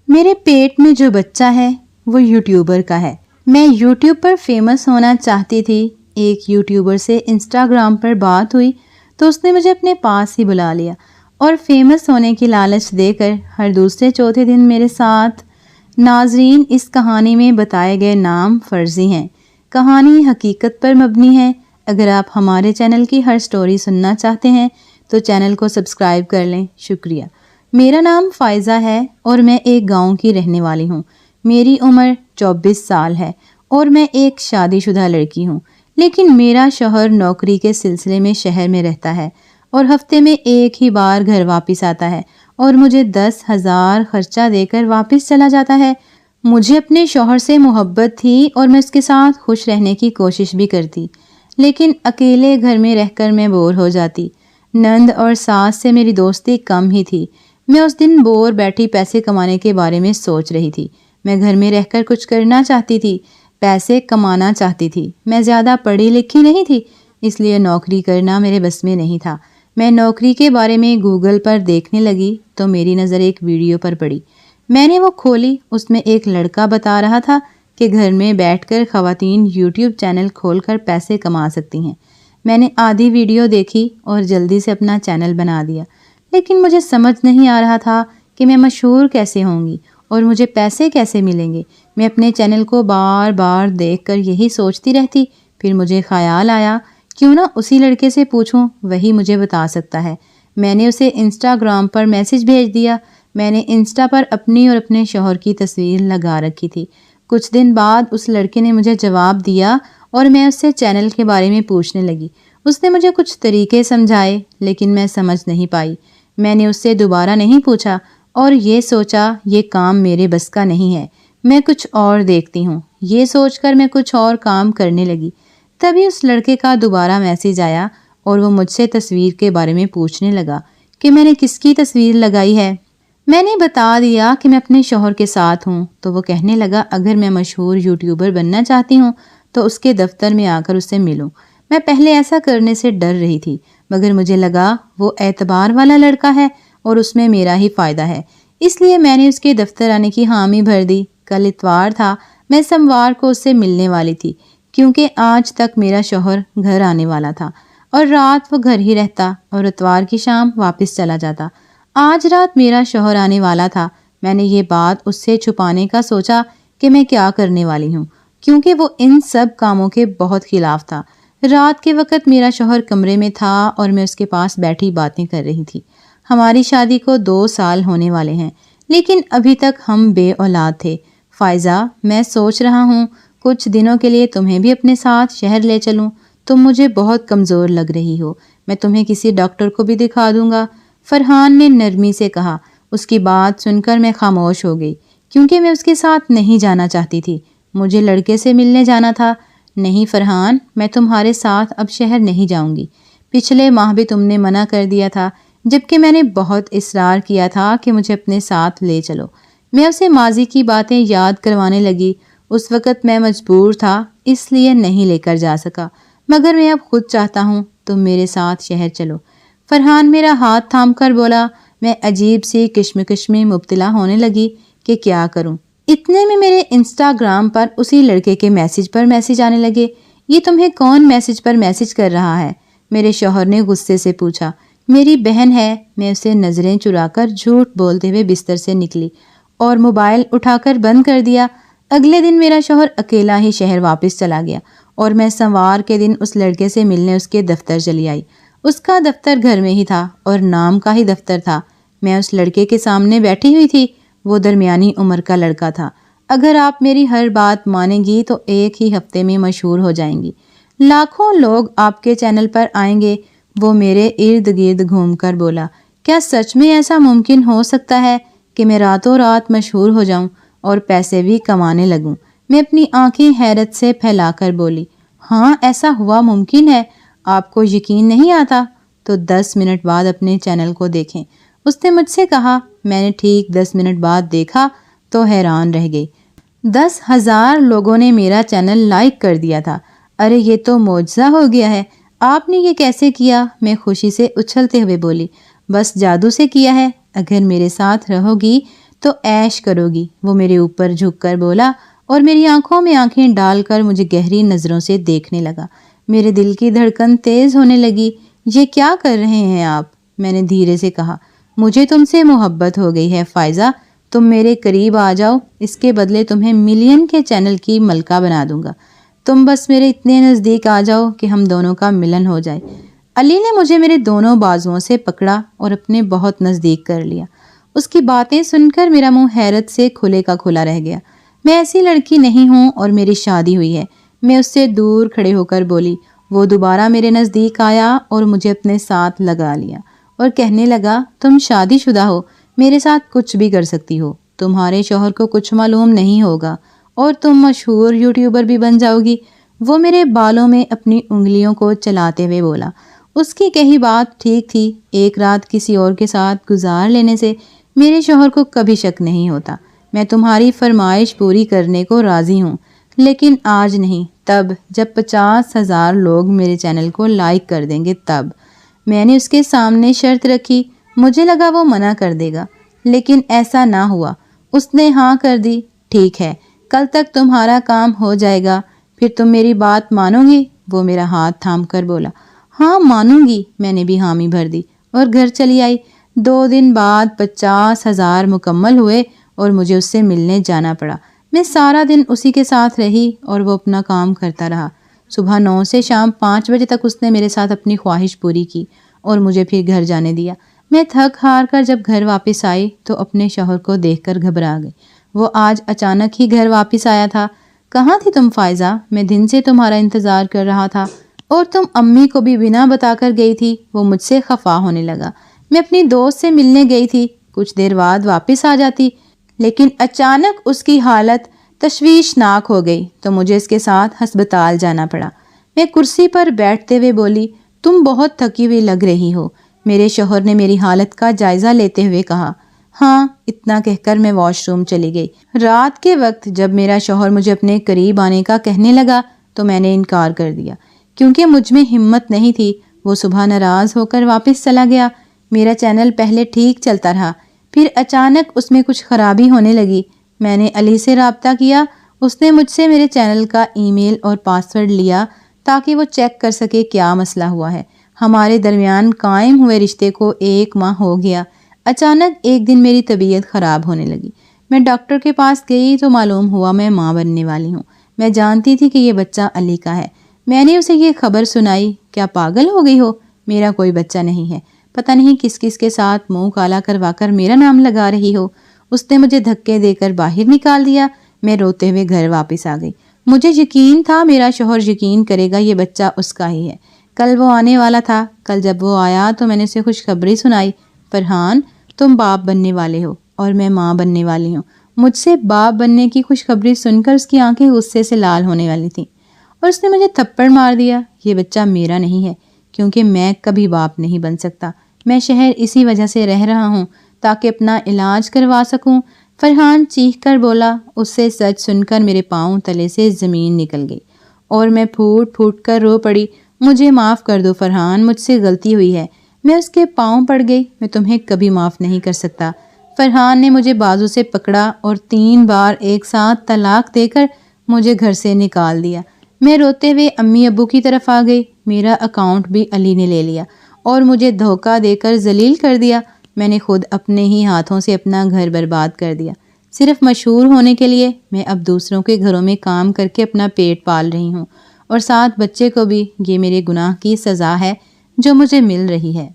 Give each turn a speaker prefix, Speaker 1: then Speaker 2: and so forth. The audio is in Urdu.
Speaker 1: میرے پیٹ میں جو بچہ ہے وہ یوٹیوبر کا ہے۔ میں یوٹیوب پر فیمس ہونا چاہتی تھی۔ ایک یوٹیوبر سے انسٹاگرام پر بات ہوئی تو اس نے مجھے اپنے پاس ہی بلا لیا اور فیمس ہونے کی لالچ دے کر ہر دوسرے چوتھے دن میرے ساتھ۔ ناظرین، اس کہانی میں بتائے گئے نام فرضی ہیں، کہانی حقیقت پر مبنی ہے۔ اگر آپ ہمارے چینل کی ہر سٹوری سننا چاہتے ہیں تو چینل کو سبسکرائب کر لیں۔ شکریہ۔ میرا نام فائزہ ہے اور میں ایک گاؤں کی رہنے والی ہوں۔ میری عمر 24 سال ہے اور میں ایک شادی شدہ لڑکی ہوں، لیکن میرا شوہر نوکری کے سلسلے میں شہر میں رہتا ہے اور ہفتے میں ایک ہی بار گھر واپس آتا ہے اور مجھے 10,000 خرچہ دے کر واپس چلا جاتا ہے۔ مجھے اپنے شوہر سے محبت تھی اور میں اس کے ساتھ خوش رہنے کی کوشش بھی کرتی، لیکن اکیلے گھر میں رہ کر میں بور ہو جاتی۔ نند اور ساس سے میری دوستی کم ہی تھی۔ میں اس دن بور بیٹھی پیسے کمانے کے بارے میں سوچ رہی تھی۔ میں گھر میں رہ کر کچھ کرنا چاہتی تھی، پیسے کمانا چاہتی تھی۔ میں زیادہ پڑھی لکھی نہیں تھی، اس لیے نوکری کرنا میرے بس میں نہیں تھا۔ میں نوکری کے بارے میں گوگل پر دیکھنے لگی تو میری نظر ایک ویڈیو پر پڑی۔ میں نے وہ کھولی۔ اس میں ایک لڑکا بتا رہا تھا کہ گھر میں بیٹھ کر خواتین یوٹیوب چینل کھول کر پیسے کما سکتی ہیں۔ میں نے آدھی ویڈیو دیکھی اور جلدی سے اپنا چینل بنا دیا، لیکن مجھے سمجھ نہیں آ رہا تھا کہ میں مشہور کیسے ہوں گی اور مجھے پیسے کیسے ملیں گے۔ میں اپنے چینل کو بار بار دیکھ کر یہی سوچتی رہتی۔ پھر مجھے خیال آیا کیوں نہ اسی لڑکے سے پوچھوں، وہی مجھے بتا سکتا ہے۔ میں نے اسے انسٹاگرام پر میسج بھیج دیا۔ میں نے انسٹا پر اپنی اور اپنے شوہر کی تصویر لگا رکھی تھی۔ کچھ دن بعد اس لڑکے نے مجھے جواب دیا اور میں اس سے چینل کے بارے میں پوچھنے لگی۔ اس نے مجھے کچھ طریقے سمجھائے، لیکن میں سمجھ نہیں پائی۔ میں نے اس سے دوبارہ نہیں پوچھا اور یہ سوچا یہ کام میرے بس کا نہیں ہے، میں کچھ اور دیکھتی ہوں۔ یہ سوچ کر میں کچھ اور کام کرنے لگی۔ تبھی اس لڑکے کا دوبارہ میسج آیا اور وہ مجھ سے تصویر کے بارے میں پوچھنے لگا کہ میں نے کس کی تصویر لگائی ہے۔ میں نے بتا دیا کہ میں اپنے شوہر کے ساتھ ہوں، تو وہ کہنے لگا اگر میں مشہور یوٹیوبر بننا چاہتی ہوں تو اس کے دفتر میں آ کر اس سے ملوں۔ میں پہلے ایسا کرنے سے ڈر رہی تھی، مگر مجھے لگا وہ اعتبار والا لڑکا ہے اور اس میں میرا ہی فائدہ ہے، اس لیے میں نے اس کے دفتر آنے کی حامی بھر دی۔ کل اتوار تھا، میں سوموار کو اس سے ملنے والی تھی، کیونکہ آج تک میرا شوہر گھر آنے والا تھا اور رات وہ گھر ہی رہتا اور اتوار کی شام واپس چلا جاتا۔ آج رات میرا شوہر آنے والا تھا۔ میں نے یہ بات اس سے چھپانے کا سوچا کہ میں کیا کرنے والی ہوں، کیونکہ وہ ان سب کاموں کے بہت خلاف تھا۔ رات کے وقت میرا شوہر کمرے میں تھا اور میں اس کے پاس بیٹھی باتیں کر رہی تھی۔ ہماری شادی کو 2 سال ہونے والے ہیں، لیکن ابھی تک ہم بے اولاد تھے۔ فائزہ، میں سوچ رہا ہوں کچھ دنوں کے لیے تمہیں بھی اپنے ساتھ شہر لے چلوں۔ تم مجھے بہت کمزور لگ رہی ہو، میں تمہیں کسی ڈاکٹر کو بھی دکھا دوں گا، فرحان نے نرمی سے کہا۔ اس کی بات سن کر میں خاموش ہو گئی، کیونکہ میں اس کے ساتھ نہیں جانا چاہتی تھی۔ مجھے لڑکے سے ملنے جانا تھا۔ نہیں فرحان، میں تمہارے ساتھ اب شہر نہیں جاؤں گی۔ پچھلے ماہ بھی تم نے منع کر دیا تھا، جبکہ میں نے بہت اصرار کیا تھا کہ مجھے اپنے ساتھ لے چلو۔ میں اسے ماضی کی باتیں یاد کروانے لگی۔ اس وقت میں مجبور تھا، اس لیے نہیں لے کر جا سکا، مگر میں اب خود چاہتا ہوں تم میرے ساتھ شہر چلو۔ فرحان میرا ہاتھ تھام کر بولا۔ میں عجیب سی کشمکش میں مبتلا ہونے لگی کہ کیا کروں۔ اتنے میں میرے انسٹاگرام پر اسی لڑکے کے میسج پر میسج آنے لگے۔ یہ تمہیں کون میسج پر میسج کر رہا ہے؟ میرے شوہر نے غصے سے پوچھا۔ میری بہن ہے۔ میں اسے نظریں چرا کر جھوٹ بولتے ہوئے بستر سے نکلی اور موبائل اٹھا کر بند کر دیا۔ اگلے دن میرا شوہر اکیلا ہی شہر واپس چلا گیا اور میں سوموار کے دن اس لڑکے سے ملنے اس کے دفتر چلی آئی۔ اس کا دفتر گھر میں ہی تھا اور نام کا ہی دفتر تھا۔ میں اس لڑکے کے سامنے بیٹھی ہوئی تھی۔ وہ درمیانی عمر کا لڑکا تھا۔ اگر آپ میری ہر بات مانیں گی تو ایک ہی ہفتے میں مشہور ہو جائیں گی۔ لاکھوں لوگ آپ کے چینل پر آئیں گے۔ وہ میرے ارد گرد گھوم کر بولا، کیا سچ میں ایسا ممکن ہو سکتا ہے کہ میں راتوں رات مشہور ہو جاؤں اور پیسے بھی کمانے لگوں؟ میں اپنی آنکھیں حیرت سے پھیلا کر بولی، ہاں ایسا ہوا ممکن ہے۔ آپ کو یقین نہیں آتا تو 10 منٹ بعد اپنے چینل کو دیکھیں، اس نے مجھ سے کہا۔ میں نے ٹھیک 10 منٹ بعد دیکھا تو حیران رہ گئی۔ 10,000 لوگوں نے میرا چینل لائک کر دیا تھا۔ ارے یہ تو معجزہ ہو گیا ہے، آپ نے یہ کیسے کیا؟ میں خوشی سے اچھلتے ہوئے بولی، بس جادو سے کیا ہے۔ اگر میرے ساتھ رہو گی تو عیش کرو گی، وہ میرے اوپر جھک کر بولا اور میری آنکھوں میں آنکھیں ڈال کر مجھے گہری نظروں سے دیکھنے لگا۔ میرے دل کی دھڑکن تیز ہونے لگی۔ یہ کیا کر رہے ہیں آپ؟ میں نے دھیرے سے کہا۔ مجھے تم سے محبت ہو گئی ہے فائزہ، تم میرے قریب آ جاؤ، اس کے بدلے تمہیں ملین کے چینل کی ملکہ بنا دوں گا۔ تم بس میرے اتنے نزدیک آ جاؤ کہ ہم دونوں کا ملن ہو جائے۔ علی نے مجھے میرے دونوں بازوؤں سے پکڑا اور اپنے بہت نزدیک کر لیا۔ اس کی باتیں سن کر میرا منہ حیرت سے کھلے کا کھلا رہ گیا۔ میں ایسی لڑکی نہیں ہوں اور میری شادی ہوئی ہے۔ میں اس سے دور کھڑے ہو کر بولی۔ وہ دوبارہ میرے نزدیک آیا اور مجھے اپنے ساتھ لگا لیا اور کہنے لگا، تم شادی شدہ ہو، میرے ساتھ کچھ بھی کر سکتی ہو، تمہارے شوہر کو کچھ معلوم نہیں ہوگا اور تم مشہور یوٹیوبر بھی بن جاؤ گی۔ وہ میرے بالوں میں اپنی انگلیوں کو چلاتے ہوئے بولا۔ اس کی کہی بات ٹھیک تھی۔ ایک رات کسی اور کے ساتھ گزار لینے سے میرے شوہر کو کبھی شک نہیں ہوتا۔ میں تمہاری فرمائش پوری کرنے کو راضی ہوں، لیکن آج نہیں، تب جب 50,000 لوگ میرے چینل کو لائک کر دیں گے تب۔ میں نے اس کے سامنے شرط رکھی۔ مجھے لگا وہ منع کر دے گا، لیکن ایسا نہ ہوا۔ اس نے ہاں کر دی۔ ٹھیک ہے، کل تک تمہارا کام ہو جائے گا، پھر تم میری بات مانو گی؟ وہ میرا ہاتھ تھام کر بولا۔ ہاں مانوں گی، میں نے بھی حامی بھر دی اور گھر چلی آئی۔ 2 دن بعد 50,000 مکمل ہوئے اور مجھے اس سے ملنے جانا پڑا۔ میں سارا دن اسی کے ساتھ رہی اور وہ اپنا کام کرتا رہا۔ صبح 9 سے شام 5 بجے تک اس نے میرے ساتھ اپنی خواہش پوری کی اور مجھے پھر گھر جانے دیا۔ میں تھک ہار کر جب گھر واپس آئی تو اپنے شوہر کو دیکھ کر گھبرا گئی۔ وہ آج اچانک ہی گھر واپس آیا تھا۔ کہاں تھی تم فائزہ؟ میں دن سے تمہارا انتظار کر رہا تھا اور تم امی کو بھی بنا بتا کر گئی تھی۔ وہ مجھ سے خفا ہونے لگا۔ میں اپنی دوست سے ملنے گئی تھی، کچھ دیر بعد واپس آ جاتی، لیکن اچانک اس کی حالت تشویشناک ہو گئی تو مجھے اس کے ساتھ ہسپتال جانا پڑا۔ میں کرسی پر بیٹھتے ہوئے بولی، تم بہت تھکی ہوئی لگ رہی ہو۔ میرے شوہر نے میری حالت کا جائزہ لیتے ہوئے کہا۔ ہاں، اتنا کہہ کر میں واش روم چلی گئی۔ رات کے وقت جب میرا شوہر مجھے اپنے قریب آنے کا کہنے لگا تو میں نے انکار کر دیا، کیونکہ مجھ میں ہمت نہیں تھی۔ وہ صبح ناراض ہو کر واپس چلا گیا۔ میرا چینل پہلے ٹھیک چلتا رہا، پھر اچانک اس میں کچھ خرابی ہونے لگی۔ میں نے علی سے رابطہ کیا۔ اس نے مجھ سے میرے چینل کا ای میل اور پاسورڈ لیا تاکہ وہ چیک کر سکے کیا مسئلہ ہوا ہے۔ ہمارے درمیان قائم ہوئے رشتے کو 1 ماہ ہو گیا۔ اچانک ایک دن میری طبیعت خراب ہونے لگی۔ میں ڈاکٹر کے پاس گئی تو معلوم ہوا میں ماں بننے والی ہوں۔ میں جانتی تھی کہ یہ بچہ علی کا ہے۔ میں نے اسے یہ خبر سنائی۔ کیا پاگل ہو گئی ہو؟ میرا کوئی بچہ نہیں ہے۔ پتہ نہیں کس کس کے ساتھ منہ کالا کروا کر میرا نام لگا رہی ہو۔ اس نے مجھے دھکے دے کر باہر نکال دیا۔ میں روتے ہوئے گھر واپس آ گئی۔ مجھے یقین تھا میرا شوہر یقین کرے گا یہ بچہ اس کا ہی ہے۔ کل وہ آنے والا تھا۔ کل جب وہ آیا تو میں نے اسے خوشخبری سنائی، فرحان تم باپ بننے والے ہو اور میں ماں بننے والی ہوں۔ مجھ سے باپ بننے کی خوشخبری سن کر اس کی آنکھیں غصے سے لال ہونے والی تھیں اور اس نے مجھے تھپڑ مار دیا۔ یہ بچہ میرا نہیں ہے کیونکہ میں کبھی باپ نہیں بن سکتا۔ میں شہر اسی وجہ سے رہ رہا ہوں تاکہ اپنا علاج کروا سکوں۔ فرحان چیخ کر بولا۔ اس سے سچ سن کر میرے پاؤں تلے سے زمین نکل گئی اور میں پھوٹ پھوٹ کر رو پڑی۔ مجھے معاف کر دو فرحان، مجھ سے غلطی ہوئی ہے۔ میں اس کے پاؤں پڑ گئی۔ میں تمہیں کبھی معاف نہیں کر سکتا۔ فرحان نے مجھے بازو سے پکڑا اور 3 بار ایک ساتھ طلاق دے کر مجھے گھر سے نکال دیا۔ میں روتے ہوئے امی ابو کی طرف آ گئی۔ میرا اکاؤنٹ بھی علی نے لے لیا اور مجھے دھوکہ دے کر ذلیل کر دیا۔ میں نے خود اپنے ہی ہاتھوں سے اپنا گھر برباد کر دیا، صرف مشہور ہونے کے لیے۔ میں اب دوسروں کے گھروں میں کام کر کے اپنا پیٹ پال رہی ہوں اور ساتھ بچے کو بھی۔ یہ میرے گناہ کی سزا ہے جو مجھے مل رہی ہے۔